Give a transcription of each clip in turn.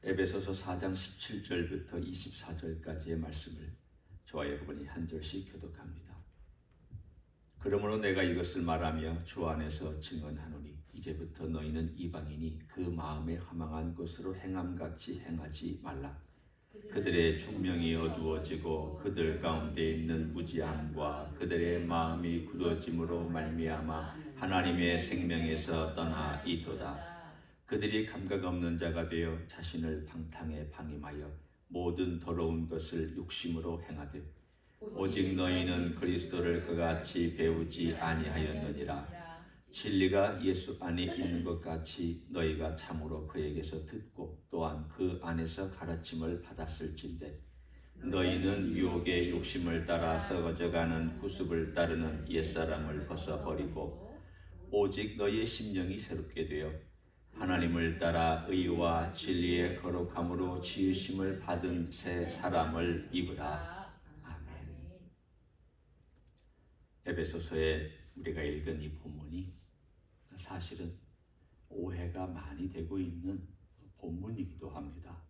에베소서 4장 17절부터 24절까지의 말씀을 저와 여러분이 한 절씩 교독합니다. 그러므로 내가 이것을 말하며 주 안에서 증언하노니 이제부터 너희는 이방인이 그 마음에 허망한 것으로 행함같이 행하지 말라. 그들의 총명이 어두워지고 그들 가운데 있는 무지함과 그들의 마음이 굳어짐으로 말미암아 하나님의 생명에서 떠나 있도다. 그들이 감각 없는 자가 되어 자신을 방탕에 방임하여 모든 더러운 것을 욕심으로 행하되 오직 너희는 그리스도를 그같이 배우지 아니하였느니라. 진리가 예수 안에 있는 것 같이 너희가 참으로 그에게서 듣고 또한 그 안에서 가르침을 받았을진데 너희는 유혹의 욕심을 따라 썩어져가는 구습을 따르는 옛사람을 벗어버리고 오직 너희의 심령이 새롭게 되어 하나님을 따라 의와 진리의 거룩함으로 지으심을 받은 새 사람을 입으라. 아멘. 에베소서에 우리가 읽은 이 본문이 사실은 오해가 많이 되고 있는 본문이기도 합니다.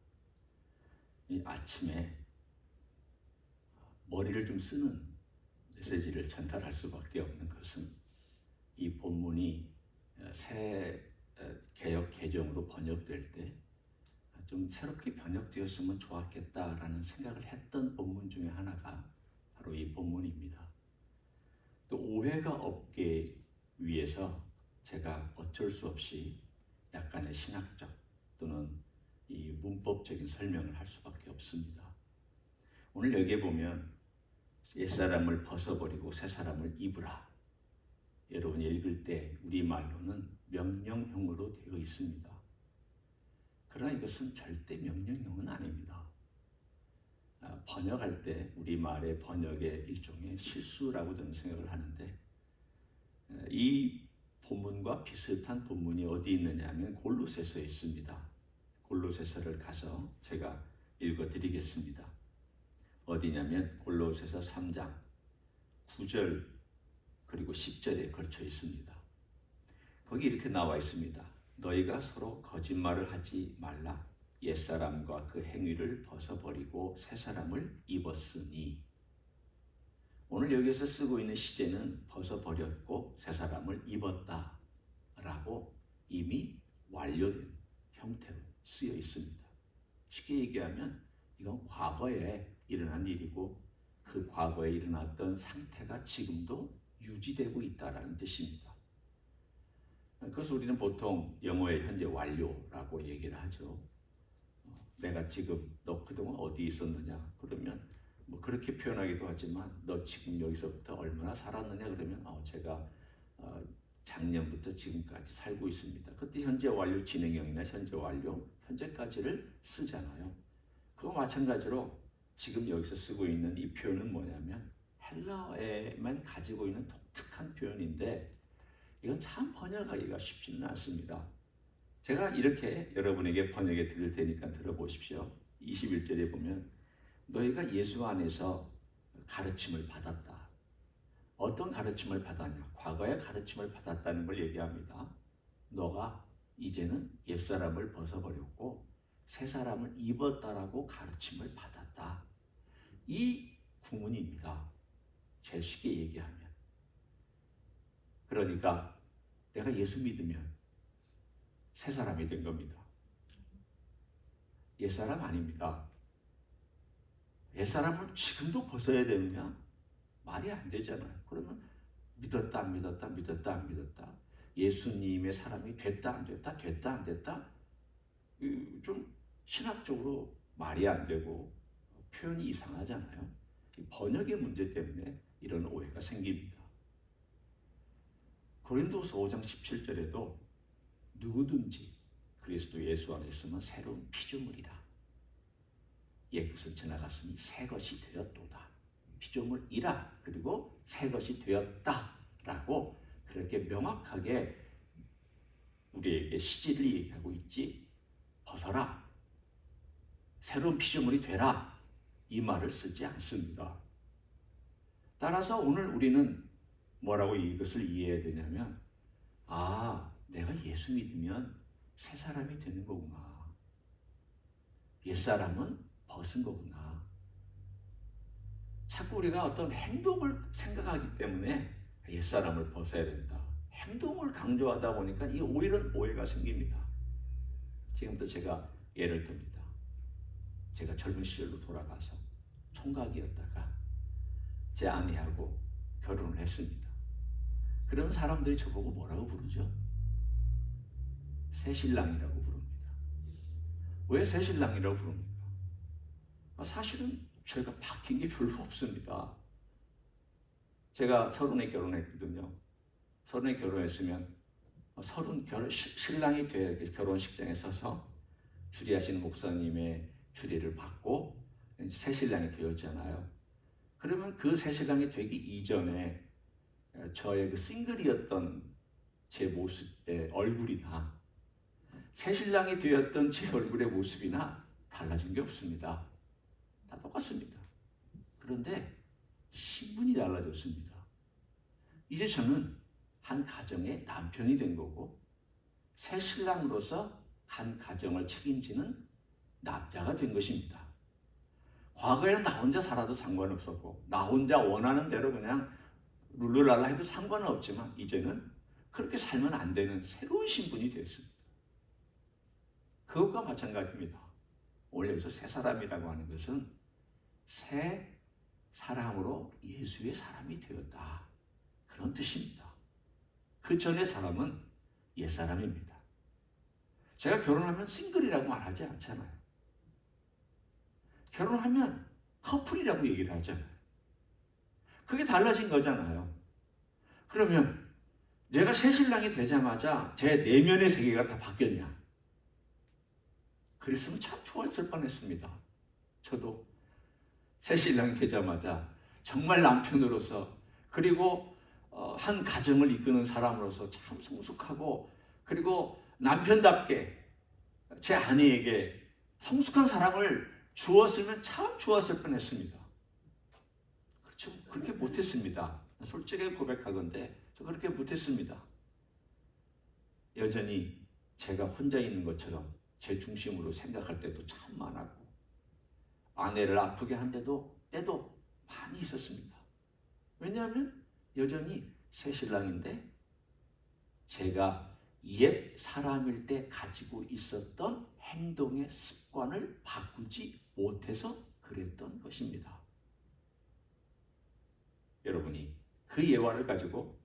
이 아침에 머리를 좀 쓰는 메시지를 전달할 수밖에 없는 것은 이 본문이 새 개역 개정으로 번역될 때 좀 새롭게 번역되었으면 좋았겠다라는 생각을 했던 본문 중에 하나가 바로 이 본문입니다. 또 오해가 없게 위해서 제가 어쩔 수 없이 약간의 신학적 또는 이 문법적인 설명을 할 수밖에 없습니다. 오늘 여기에 보면 옛사람을 벗어버리고 새사람을 입으라. 여러분이 읽을 때 우리말로는 명령형으로 되어 있습니다. 그러나 이것은 절대 명령형은 아닙니다. 번역할 때 우리말의 번역의 일종의 실수라고 저는 생각을 하는데 이 본문과 비슷한 본문이 어디 있느냐 하면 골로새서에 있습니다. 골로새서를 가서 제가 읽어드리겠습니다. 어디냐면 골로새서 3장 9절 그리고 10절에 걸쳐 있습니다. 거기 이렇게 나와 있습니다. 너희가 서로 거짓말을 하지 말라. 옛사람과 그 행위를 벗어버리고 새사람을 입었으니. 오늘 여기서 쓰고 있는 시제는 벗어버렸고 새사람을 입었다 라고 이미 완료된 형태로 쓰여 있습니다. 쉽게 얘기하면 이건 과거에 일어난 일이고 그 과거에 일어났던 상태가 지금도 유지되고 있다는 뜻입니다. 그래서 우리는 보통 영어의 현재 완료라고 얘기를 하죠. 내가 지금 너 그동안 어디 있었느냐 그러면 뭐 그렇게 표현하기도 하지만 너 지금 여기서부터 얼마나 살았느냐 그러면 제가 작년부터 지금까지 살고 있습니다. 그때 현재 완료 진행형이나 현재 완료 현재까지를 쓰잖아요. 그거 마찬가지로 지금 여기서 쓰고 있는 이 표현은 뭐냐면 헬라어에만 가지고 있는 독특한 표현인데 이건 참 번역하기가 쉽지는 않습니다. 제가 이렇게 여러분에게 번역해 드릴 테니까 들어보십시오. 21절에 보면 너희가 예수 안에서 가르침을 받았다. 어떤 가르침을 받았냐? 과거의 가르침을 받았다는 걸 얘기합니다. 너가 이제는 옛사람을 벗어버렸고 새사람을 입었다라고 가르침을 받았다. 이 구문입니다. 제일 쉽게 얘기하면. 그러니까 내가 예수 믿으면 새사람이 된 겁니다. 옛사람 아닙니다. 옛사람을 지금도 벗어야 되느냐? 말이 안 되잖아요. 그러면 믿었다 안 믿었다 믿었다 안 믿었다 예수님의 사람이 됐다 안 됐다 됐다 안 됐다 좀 신학적으로 말이 안 되고 표현이 이상하잖아요. 번역의 문제 때문에 이런 오해가 생깁니다. 고린도서 5장 17절에도 누구든지 그리스도 예수 안에 있으면 새로운 피조물이라. 옛것은 지나갔으니 새 것이 되었도다. 피조물이라 그리고 새 것이 되었다라고 그렇게 명확하게 우리에게 시제를 얘기하고 있지 벗어라. 새로운 피조물이 되라. 이 말을 쓰지 않습니다. 따라서 오늘 우리는 뭐라고 이것을 이해해야 되냐면 내가 예수 믿으면 새 사람이 되는 거구나. 옛사람은 벗은 거구나. 자꾸 우리가 어떤 행동을 생각하기 때문에 옛사람을 벗어야 된다. 행동을 강조하다 보니까 이 오해가 생깁니다. 지금부터 제가 예를 듭니다. 제가 젊은 시절로 돌아가서 총각이었다가 제 아내하고 결혼을 했습니다. 그런 사람들이 저보고 뭐라고 부르죠? 새신랑이라고 부릅니다. 왜 새신랑이라고 부릅니까? 사실은 제가 바뀐 게 별로 없습니다. 제가 30에 결혼했거든요. 30에 결혼했으면 신랑이 돼 결혼식장에 서서 주례하시는 목사님의 주례를 받고 새신랑이 되었잖아요. 그러면 그 새신랑이 되기 이전에 저의 그 싱글이었던 제 모습의 얼굴이나 새신랑이 되었던 제 얼굴의 모습이나 달라진 게 없습니다. 다 똑같습니다. 그런데 신분이 달라졌습니다. 이제 저는 한 가정의 남편이 된 거고 새신랑으로서 한 가정을 책임지는 남자가 된 것입니다. 과거에는 나 혼자 살아도 상관없었고 나 혼자 원하는 대로 그냥 룰루랄라 해도 상관은 없지만 이제는 그렇게 살면 안 되는 새로운 신분이 되었습니다. 그것과 마찬가지입니다. 원래 여기서 새 사람이라고 하는 것은 새 사람으로 예수의 사람이 되었다. 그런 뜻입니다. 그 전의 사람은 옛사람입니다. 제가 결혼하면 싱글이라고 말하지 않잖아요. 결혼하면 커플이라고 얘기를 하잖아요. 그게 달라진 거잖아요. 그러면 내가 새신랑이 되자마자 제 내면의 세계가 다 바뀌었냐? 그랬으면 참 좋았을 뻔했습니다. 저도 새신랑이 되자마자 정말 남편으로서 그리고 한 가정을 이끄는 사람으로서 참 성숙하고 그리고 남편답게 제 아내에게 성숙한 사랑을 주었으면 참 좋았을 뻔했습니다. 그렇죠? 그렇게 못했습니다. 솔직히 고백하건대 저 그렇게 못했습니다. 여전히 제가 혼자 있는 것처럼 제 중심으로 생각할 때도 참 많았고 아내를 아프게 한 때도 많이 있었습니다. 왜냐하면 여전히 새신랑인데 제가 옛 사람일 때 가지고 있었던 행동의 습관을 바꾸지 못해서 그랬던 것입니다. 여러분이 그 예화를 가지고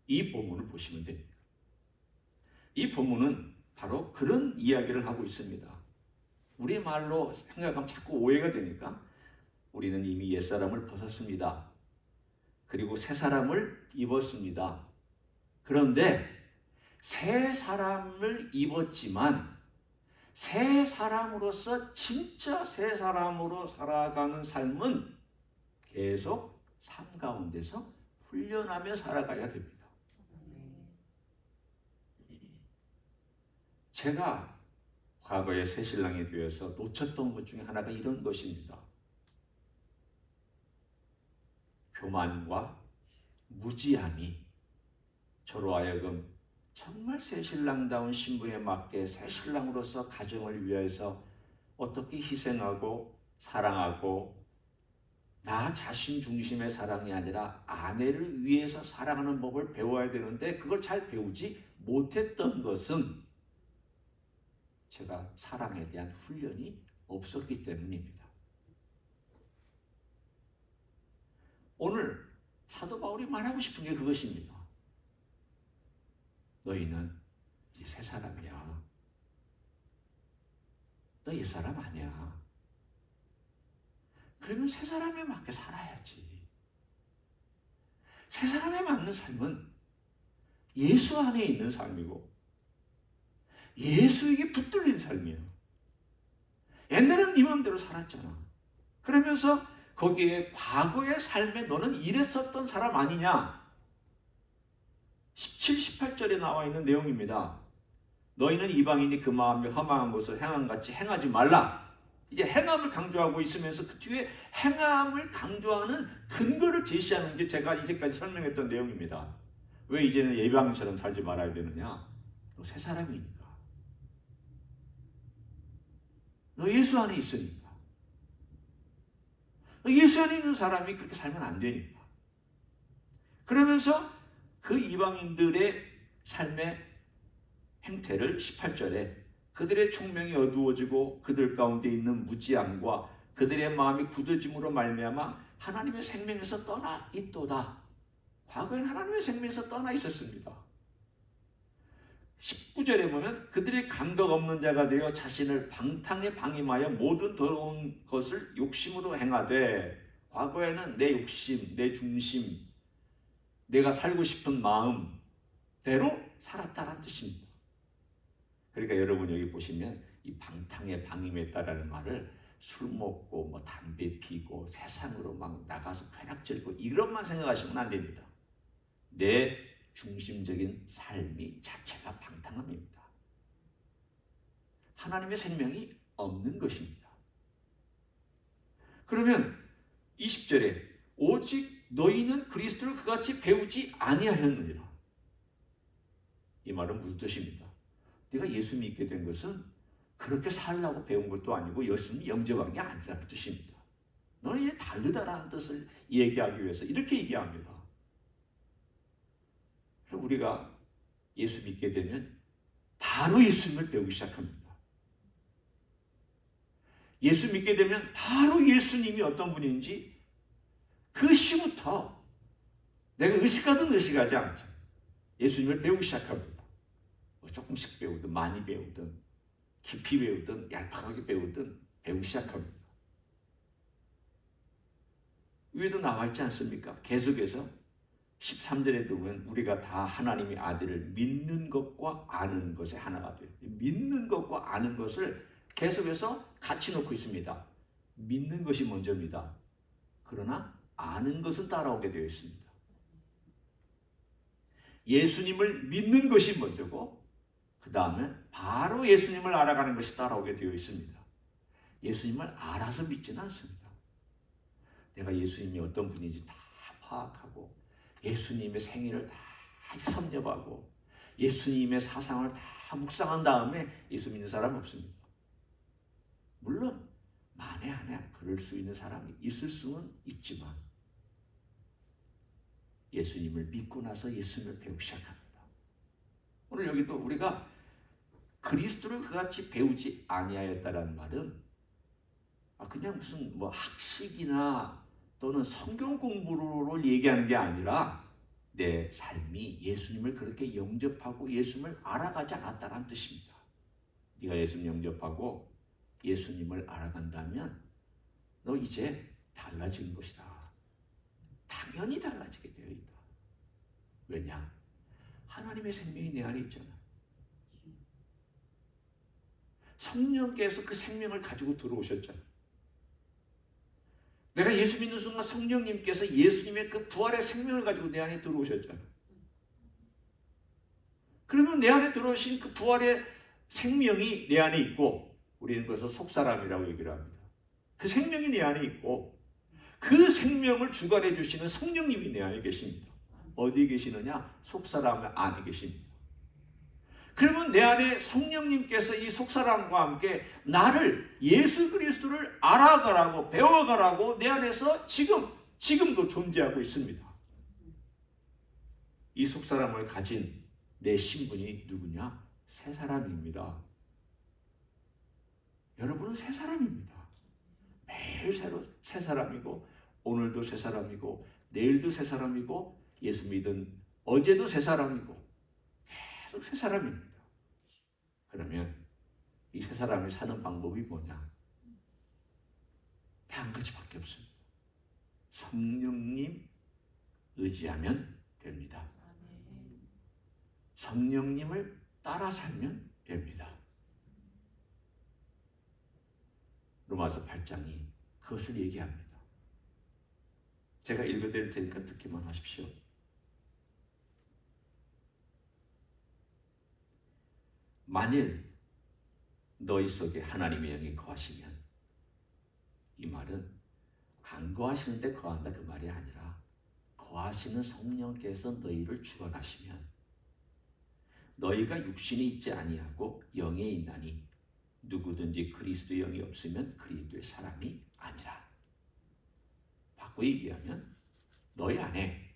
이 본문을 보시면 됩니다. 이 본문은 바로 그런 이야기를 하고 있습니다. 우리 말로 생각하면 자꾸 오해가 되니까 우리는 이미 옛사람을 벗었습니다. 그리고 새 사람을 입었습니다. 그런데 새 사람을 입었지만 새 사람으로서 진짜 새 사람으로 살아가는 삶은 계속 삶 가운데서 훈련하며 살아가야 됩니다. 제가 과거에 새신랑이 되어서 놓쳤던 것 중에 하나가 이런 것입니다. 교만과 무지함이 저로 하여금 정말 새신랑다운 신분에 맞게 새신랑으로서 가정을 위해서 어떻게 희생하고 사랑하고 나 자신 중심의 사랑이 아니라 아내를 위해서 사랑하는 법을 배워야 되는데 그걸 잘 배우지 못했던 것은 제가 사랑에 대한 훈련이 없었기 때문입니다. 오늘 사도 바울이 말하고 싶은 게 그것입니다. 너희는 이제 새 사람이야. 너 옛사람 아니야. 그러면 새 사람에 맞게 살아야지. 새 사람에 맞는 삶은 예수 안에 있는 삶이고 예수에게 붙들린 삶이에요. 옛날엔 네 마음대로 살았잖아. 그러면서 거기에 과거의 삶에 너는 이랬었던 사람 아니냐? 17, 18절에 나와 있는 내용입니다. 너희는 이방인이 그 마음에 험한 것을 행함같이 행하지 말라. 이제 행함을 강조하고 있으면서 그 뒤에 행함을 강조하는 근거를 제시하는 게 제가 이제까지 설명했던 내용입니다. 왜 이제는 이방인처럼 살지 말아야 되느냐? 너 새 사람이니까. 너 예수 안에 있으니까. 예수 안에 있는 사람이 그렇게 살면 안 되니까. 그러면서 그 이방인들의 삶의 행태를 18절에 그들의 총명이 어두워지고 그들 가운데 있는 무지함과 그들의 마음이 굳어짐으로 말미암아 하나님의 생명에서 떠나 있도다. 과거엔 하나님의 생명에서 떠나 있었습니다. 19절에 보면 그들이 감각 없는 자가 되어 자신을 방탕에 방임하여 모든 더러운 것을 욕심으로 행하되, 과거에는 내 욕심, 내 중심, 내가 살고 싶은 마음대로 살았다는 뜻입니다. 그러니까 여러분 여기 보시면 이 방탕에 방임했다라는 말을 술 먹고 뭐 담배 피고 세상으로 막 나가서 쾌락질고 이런만 생각하시면 안 됩니다. 내 중심적인 삶이 자체가 방탕함입니다. 하나님의 생명이 없는 것입니다. 그러면 20절에 오직 너희는 그리스도를 그같이 배우지 아니하였느니라. 이 말은 무슨 뜻입니까? 네가 예수 믿게 된 것은 그렇게 살라고 배운 것도 아니고 예수님 영접한 게 아니라는 뜻입니다. 너는 이제 다르다라는 뜻을 얘기하기 위해서 이렇게 얘기합니다. 우리가 예수 믿게 되면 바로 예수님을 배우기 시작합니다. 예수 믿게 되면 바로 예수님이 어떤 분인지 그 시부터 내가 의식하든 의식하지 않죠. 예수님을 배우기 시작합니다. 조금씩 배우든 많이 배우든 깊이 배우든 얄팍하게 배우든 배우기 시작합니다. 위에도 나와 있지 않습니까? 계속해서 13절에 보면 우리가 다 하나님의 아들을 믿는 것과 아는 것에 하나가 돼요. 믿는 것과 아는 것을 계속해서 같이 놓고 있습니다. 믿는 것이 먼저입니다. 그러나 아는 것은 따라오게 되어 있습니다. 예수님을 믿는 것이 먼저고 그 다음에 바로 예수님을 알아가는 것이 따라오게 되어 있습니다. 예수님을 알아서 믿지는 않습니다. 내가 예수님이 어떤 분인지 다 파악하고 예수님의 생애를 다 섭렵하고 예수님의 사상을 다 묵상한 다음에 예수 믿는 사람 없습니다. 물론 만에 하나 그럴 수 있는 사람이 있을 수는 있지만 예수님을 믿고 나서 예수님을 배우기 시작합니다. 오늘 여기도 우리가 그리스도를 그같이 배우지 아니하였다라는 말은 그냥 무슨 뭐 학식이나 또는 성경 공부를 얘기하는 게 아니라 내 삶이 예수님을 그렇게 영접하고 예수님을 알아가지 않았다는 뜻입니다. 네가 예수님 영접하고 예수님을 알아간다면 너 이제 달라진 것이다. 당연히 달라지게 되어 있다. 왜냐? 하나님의 생명이 내 안에 있잖아. 성령께서 그 생명을 가지고 들어오셨잖아. 내가 예수 믿는 순간 성령님께서 예수님의 그 부활의 생명을 가지고 내 안에 들어오셨잖아. 그러면 내 안에 들어오신 그 부활의 생명이 내 안에 있고, 우리는 그래서 속사람이라고 얘기를 합니다. 그 생명이 내 안에 있고 그 생명을 주관해 주시는 성령님이 내 안에 계십니다. 어디에 계시느냐? 속사람 안에 계십니다. 그러면 내 안에 성령님께서 이 속사람과 함께 나를 예수 그리스도를 알아가라고 배워가라고 내 안에서 지금도 존재하고 있습니다. 이 속사람을 가진 내 신분이 누구냐? 새 사람입니다. 여러분은 새 사람입니다. 매일 새 사람이고 오늘도 새 사람이고 내일도 새 사람이고 예수 믿은 어제도 새 사람이고 계속 새 사람입니다. 그러면 이 새 사람이 사는 방법이 뭐냐? 단 한 가지밖에 없습니다. 성령님 의지하면 됩니다. 성령님을 따라 살면 됩니다. 로마서 8장이 그것을 얘기합니다. 제가 읽어드릴 테니까 듣기만 하십시오. 만일 너희 속에 하나님의 영이 거하시면, 이 말은 안 거하시는데 거한다 그 말이 아니라 거하시는 성령께서 너희를 주관하시면 너희가 육신에 있지 아니하고 영에 있나니 누구든지 그리스도의 영이 없으면 그리스도의 사람이 아니라. 바꿔 얘기하면 너희 안에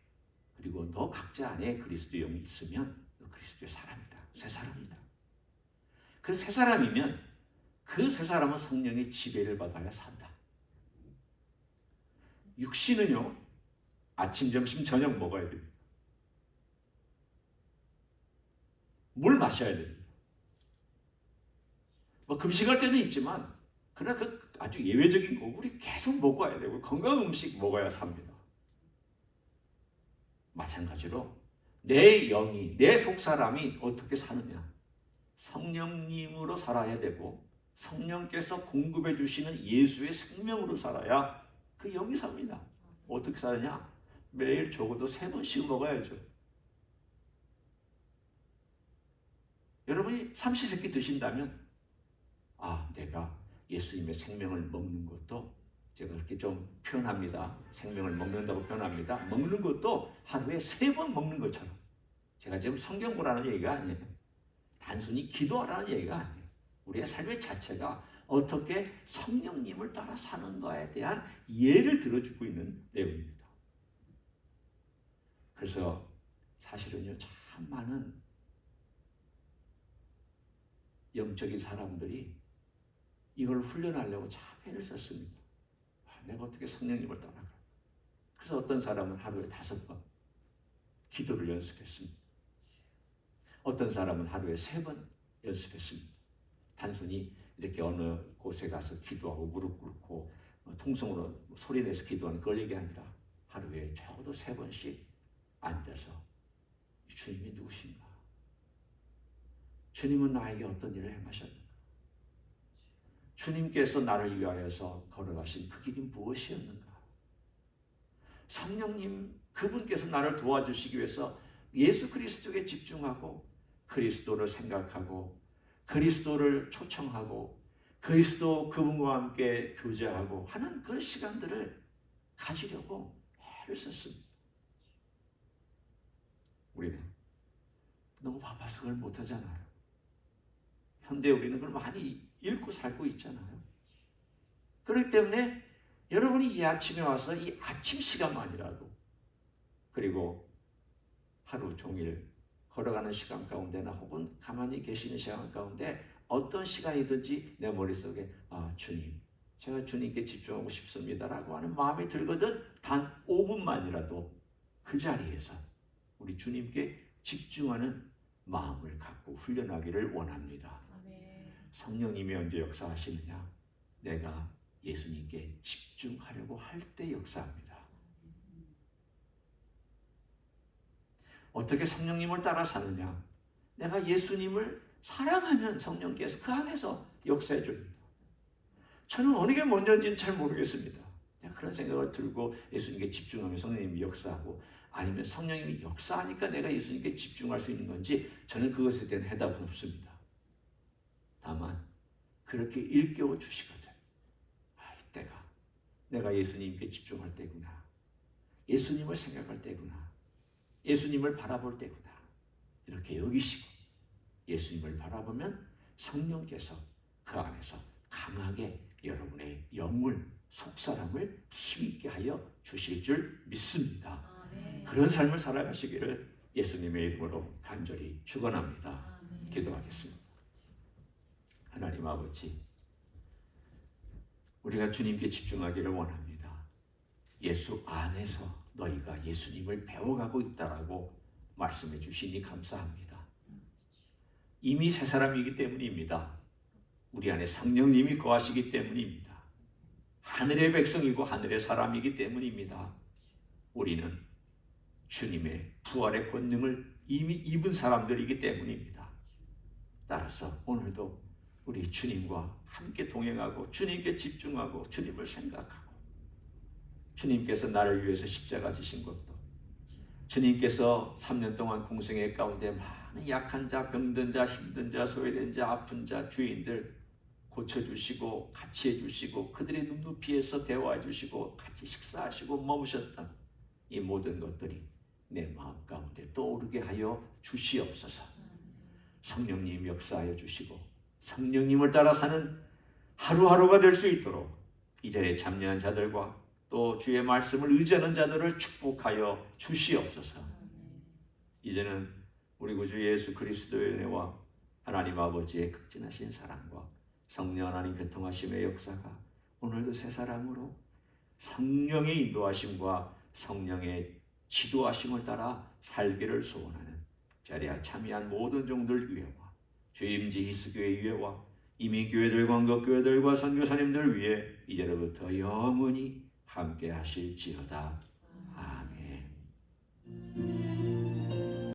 그리고 너 각자 안에 그리스도의 영이 있으면 너 그리스도의 사람이다. 새 사람이다. 그 새 사람이면 그 새 사람은 성령의 지배를 받아야 산다. 육신은요, 아침, 점심, 저녁 먹어야 됩니다. 물 마셔야 됩니다. 뭐 금식할 때는 있지만 그러나 그 아주 예외적인 거 우리 계속 먹어야 되고 건강한 음식 먹어야 삽니다. 마찬가지로 내 영이, 내 속사람이 어떻게 사느냐? 성령님으로 살아야 되고 성령께서 공급해 주시는 예수의 생명으로 살아야 그 영이 삽니다. 어떻게 사느냐? 매일 적어도 3번씩 먹어야죠. 여러분이 삼시세끼 드신다면 내가 예수님의 생명을 먹는 것도 제가 그렇게 좀 표현합니다. 생명을 먹는다고 표현합니다. 먹는 것도 하루에 3번 먹는 것처럼. 제가 지금 성경 보라는 얘기가 아니에요. 단순히 기도하라는 얘기가 아니에요. 우리의 삶의 자체가 어떻게 성령님을 따라 사는가에 대한 예를 들어주고 있는 내용입니다. 그래서 사실은요, 참 많은 영적인 사람들이 이걸 훈련하려고 참 애를 썼습니다. 내가 어떻게 성령님을 따라가? 그래서 어떤 사람은 하루에 5번 기도를 연습했습니다. 어떤 사람은 하루에 3번 연습했습니다. 단순히 이렇게 어느 곳에 가서 기도하고 무릎 꿇고 통성으로 소리 내서 기도하는 그걸 얘기 아니라 하루에 적어도 3번씩 앉아서 주님이 누구신가? 주님은 나에게 어떤 일을 행하셨는가? 주님께서 나를 위하여서 걸어가신 그 길이 무엇이었는가? 성령님 그분께서 나를 도와주시기 위해서 예수 그리스도에 집중하고 그리스도를 생각하고 그리스도를 초청하고 그리스도 그분과 함께 교제하고 하는 그 시간들을 가지려고 애를 썼습니다. 우리는 너무 바빠서 그걸 못하잖아요. 현대 우리는 그걸 많이 읽고 살고 있잖아요. 그렇기 때문에 여러분이 이 아침에 와서 이 아침 시간만이라도 그리고 하루 종일 걸어가는 시간 가운데나 혹은 가만히 계시는 시간 가운데 어떤 시간이든지 내 머릿속에 주님, 제가 주님께 집중하고 싶습니다라고 하는 마음이 들거든 단 5분만이라도 그 자리에서 우리 주님께 집중하는 마음을 갖고 훈련하기를 원합니다. 성령님이 언제 역사하시느냐? 내가 예수님께 집중하려고 할 때 역사합니다. 어떻게 성령님을 따라 사느냐? 내가 예수님을 사랑하면 성령께서 그 안에서 역사해 줍니다. 저는 어느 게 먼저인지는 잘 모르겠습니다. 그런 생각을 들고 예수님께 집중하면 성령님이 역사하고 아니면 성령님이 역사하니까 내가 예수님께 집중할 수 있는 건지 저는 그것에 대한 해답은 없습니다. 다만 그렇게 일깨워 주시거든. 이때가 내가 예수님께 집중할 때구나. 예수님을 생각할 때구나. 예수님을 바라볼 때구나. 이렇게 여기시고 예수님을 바라보면 성령께서 그 안에서 강하게 여러분의 영을 속사람을 힘있게 하여 주실 줄 믿습니다. 그런 삶을 살아가시기를 예수님의 이름으로 간절히 축원합니다. 기도하겠습니다. 하나님 아버지, 우리가 주님께 집중하기를 원합니다. 예수 안에서 너희가 예수님을 배워가고 있다라고 말씀해 주시니 감사합니다. 이미 새 사람이기 때문입니다. 우리 안에 성령님이 거하시기 때문입니다. 하늘의 백성이고 하늘의 사람이기 때문입니다. 우리는 주님의 부활의 권능을 이미 입은 사람들이기 때문입니다. 따라서 오늘도 우리 주님과 함께 동행하고 주님께 집중하고 주님을 생각하고 주님께서 나를 위해서 십자가 지신 것도 주님께서 3년 동안 공생애 가운데 많은 약한 자, 병든 자, 힘든 자, 소외된 자, 아픈 자, 죄인들 고쳐주시고 같이 해주시고 그들의 눈높이에서 대화해 주시고 같이 식사하시고 머무셨던 이 모든 것들이 내 마음 가운데 떠오르게 하여 주시옵소서. 성령님 역사하여 주시고 성령님을 따라 사는 하루하루가 될 수 있도록 이 자리에 참여한 자들과 또 주의 말씀을 의지하는 자들을 축복하여 주시옵소서. 이제는 우리 구주 예수 그리스도의 은혜와 하나님 아버지의 극진하신 사랑과 성령 하나님 교통하심의 역사가 오늘도 새 사람으로 성령의 인도하심과 성령의 지도하심을 따라 살기를 소원하는 자리에 참여한 모든 종들 위에와 주임지 히스교회 위에와 이미 교회들과 한국교회들과 선교사님들 위에 이제로부터 영원히 함께 하실지어다. 아멘.